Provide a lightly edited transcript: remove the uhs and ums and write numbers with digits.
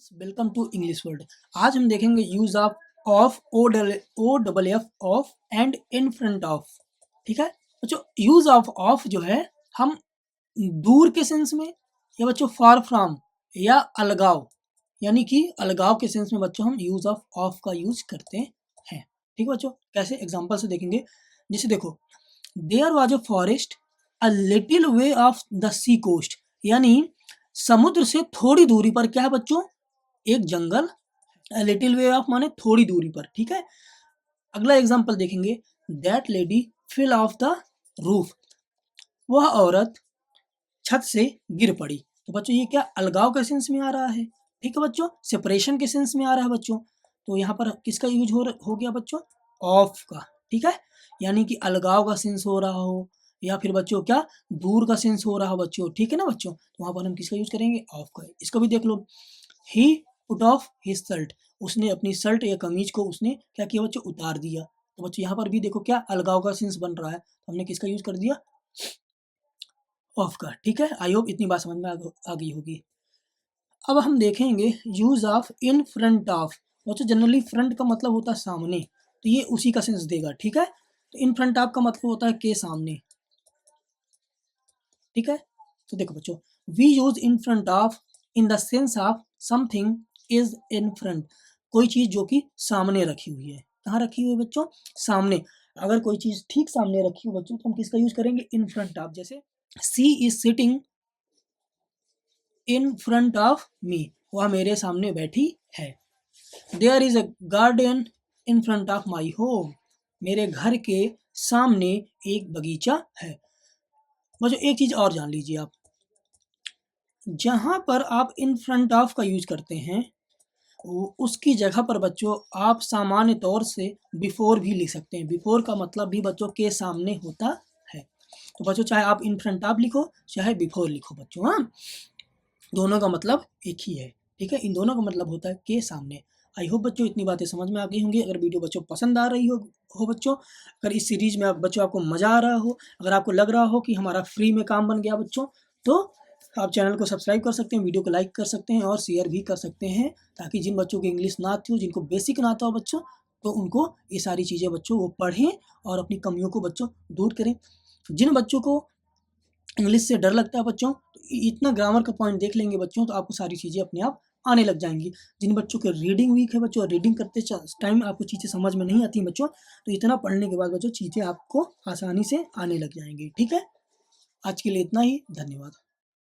Welcome to English world. आज हम देखेंगे use of O double F off and in front of. ठीक है बच्चों, यूज ऑफ जो है हम दूर के सेंस में या बच्चों फार फ्रॉम या अलगाव, यानी कि अलगाव के सेंस में बच्चों हम यूज ऑफ का यूज करते हैं। ठीक है बच्चों, कैसे एग्जांपल से देखेंगे। जैसे देखो, there was a forest a little way off the sea coast, यानी समुद्र से थोड़ी दूरी पर क्या है बच्चों, एक जंगल। लिटिल वे ऑफ माने थोड़ी दूरी पर। ठीक है, अगला एग्जांपल देखेंगे। That lady fell off the roof, वह औरत छत से गिर पड़ी। तो बच्चों ये क्या अलगाव के सेंस में आ रहा है। ठीक है बच्चों, सेपरेशन के सेंस में आ रहा है बच्चों। तो यहाँ पर किसका यूज हो गया बच्चों, ऑफ का। ठीक है, यानी कि अलगाव का सेंस हो रहा हो या फिर बच्चों क्या दूर का सेंस हो रहा हो बच्चों। ठीक है ना बच्चों, तो वहां पर हम किसका यूज करेंगे, ऑफ का। इसको भी देख लो, ही पुट ऑफ हिज शर्ट, उसने अपनी शर्ट या कमीज को उसने क्या किया बच्चों, उतार दिया। तो बच्चों यहाँ पर भी देखो क्या अलगाव का सेंस बन रहा है, तो हमने किसका यूज कर दिया, ऑफ का। ठीक है, आई होप इतनी बात समझ में आ गई होगी। अब हम देखेंगे use of in front of. बच्चों जनरली फ्रंट का मतलब होता है सामने, तो ये उसी का सेंस देगा। ठीक है, तो इन फ्रंट ऑफ का मतलब होता है के सामने। ठीक है, तो देखो बच्चों, we use in front of in the sense of something is in front, कोई चीज जो कि सामने रखी हुई है। कहाँ रखी हुई है बच्चों, सामने। अगर कोई चीज ठीक सामने रखी हो बच्चों तो हम किसका यूज करेंगे, इन फ्रंट ऑफ। जैसे she is sitting in front of me, वह मेरे सामने बैठी है। There is a garden in front of my home, मेरे घर के सामने एक बगीचा है। बच्चों एक चीज और जान लीजिए आप, जहां पर आप इन फ्रंट ऑफ का यूज करते हैं उसकी जगह पर बच्चों आप सामान्य तौर से बिफोर भी लिख सकते हैं। बिफोर का मतलब भी बच्चों के सामने होता है। तो बच्चों चाहे आप इन फ्रंट ऑफ लिखो चाहे बिफोर लिखो बच्चों, हाँ दोनों का मतलब एक ही है। ठीक है, इन दोनों का मतलब होता है के सामने। आई होप बच्चों इतनी बातें समझ में आ गई होंगी। अगर वीडियो बच्चों पसंद आ रही हो बच्चों, अगर इस सीरीज में बच्चों आपको मजा आ रहा हो, अगर आपको लग रहा हो कि हमारा फ्री में काम बन गया बच्चों, तो आप चैनल को सब्सक्राइब कर सकते हैं, वीडियो को लाइक कर सकते हैं और शेयर भी कर सकते हैं, ताकि जिन बच्चों को इंग्लिश ना आती हो, जिनको बेसिक ना आता हो बच्चों, तो उनको ये सारी चीज़ें बच्चों वो पढ़ें और अपनी कमियों को बच्चों दूर करें। जिन बच्चों को इंग्लिश से डर लगता है बच्चों, तो इतना ग्रामर का पॉइंट देख लेंगे बच्चों तो आपको सारी चीज़ें अपने आप आने लग जाएंगी। जिन बच्चों के रीडिंग वीक है बच्चों, रीडिंग करते टाइम आपको चीज़ें समझ में नहीं आती बच्चों, तो इतना पढ़ने के बाद बच्चों चीज़ें आपको आसानी से आने लग जाएंगी। ठीक है, आज के लिए इतना ही, धन्यवाद।